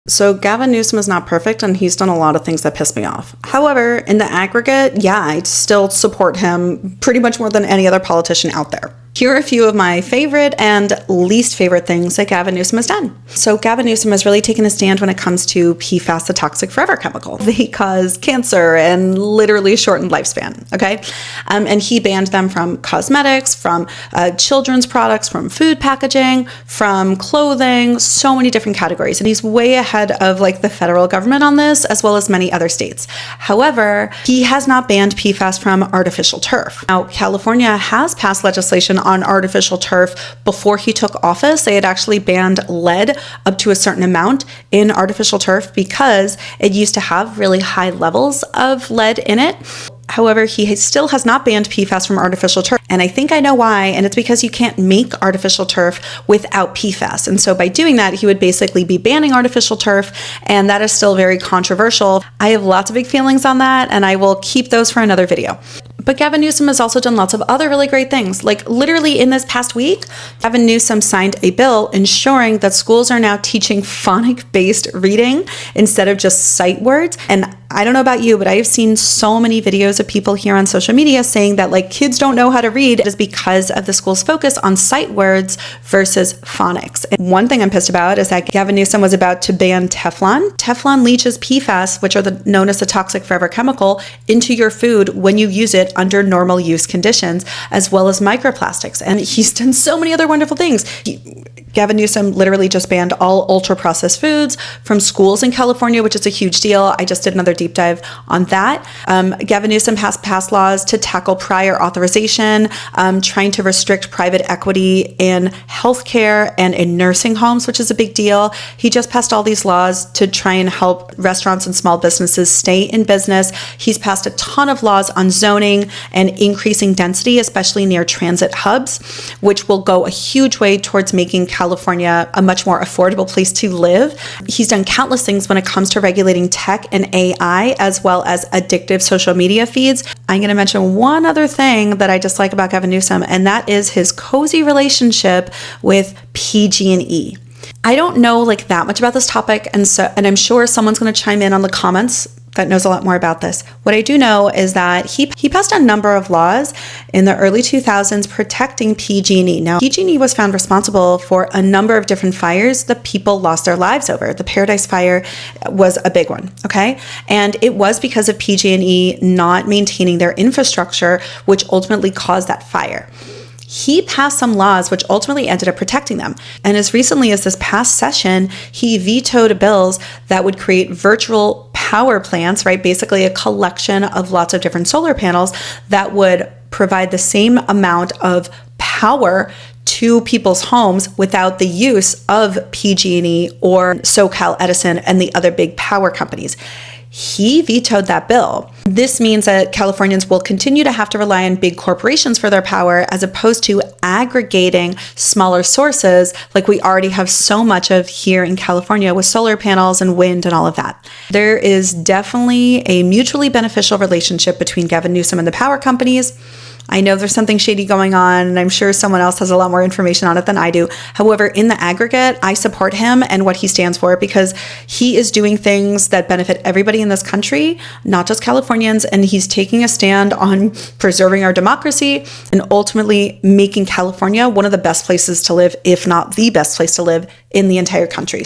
So Gavin Newsom is not perfect, and he's done a lot of things that piss me off. However, in the aggregate, yeah, I still support him pretty much more than any other politician out there. Here are a few of my favorite and least favorite things that Gavin Newsom has done. So Gavin Newsom has really taken a stand when it comes to PFAS, the toxic forever chemical. They cause cancer and literally shortened lifespan, okay? And he banned them from cosmetics, from children's products, from food packaging, from clothing, so many different categories. And he's way ahead of like the federal government on this, as well as many other states. However, he has not banned PFAS from artificial turf. Now, California has passed legislation on artificial turf. Before he took office, they had actually banned lead up to a certain amount in artificial turf because it used to have really high levels of lead in it. However, he still has not banned PFAS from artificial turf. And I think I know why. And it's because you can't make artificial turf without PFAS. And so by doing that, he would basically be banning artificial turf. And that is still very controversial. I have lots of big feelings on that, and I will keep those for another video. But Gavin Newsom has also done lots of other really great things. Like literally in this past week, Gavin Newsom signed a bill ensuring that schools are now teaching phonic-based reading instead of just sight words. And I don't know about you, but I have seen so many videos of people here on social media saying that like kids don't know how to read. It is because of the school's focus on sight words versus phonics. And one thing I'm pissed about is that Gavin Newsom was about to ban Teflon. Teflon leaches PFAS, which are known as the toxic forever chemical, into your food when you use it under normal use conditions, as well as microplastics. And he's done so many other wonderful things. Gavin Newsom literally just banned all ultra-processed foods from schools in California, which is a huge deal. I just did another deep dive on that. Gavin Newsom has passed laws to tackle prior authorization, trying to restrict private equity in healthcare and in nursing homes, which is a big deal. He just passed all these laws to try and help restaurants and small businesses stay in business. He's passed a ton of laws on zoning and increasing density, especially near transit hubs, which will go a huge way towards making California a much more affordable place to live. He's done countless things when it comes to regulating tech and AI, as well as addictive social media feeds. I'm going to mention one other thing that I dislike about Gavin Newsom, and that is his cozy relationship with PG&E. I don't know like that much about this topic, and I'm sure someone's going to chime in on the comments that knows a lot more about this. What I do know is that he passed a number of laws in the early 2000s protecting PG&E. Now, PG&E was found responsible for a number of different fires that people lost their lives over. The Paradise Fire was a big one, okay? And it was because of PG&E not maintaining their infrastructure, which ultimately caused that fire. He passed some laws which ultimately ended up protecting them. And as recently as this past session, he vetoed bills that would create virtual power plants, right? Basically a collection of lots of different solar panels that would provide the same amount of power to people's homes without the use of PG&E or SoCal Edison and the other big power companies. He vetoed that bill. This means that Californians will continue to have to rely on big corporations for their power as opposed to aggregating smaller sources like we already have so much of here in California with solar panels and wind and all of that. There is definitely a mutually beneficial relationship between Gavin Newsom and the power companies. I know there's something shady going on, and I'm sure someone else has a lot more information on it than I do. However, in the aggregate, I support him and what he stands for because he is doing things that benefit everybody in this country, not just Californians, and he's taking a stand on preserving our democracy and ultimately making California one of the best places to live, if not the best place to live in the entire country.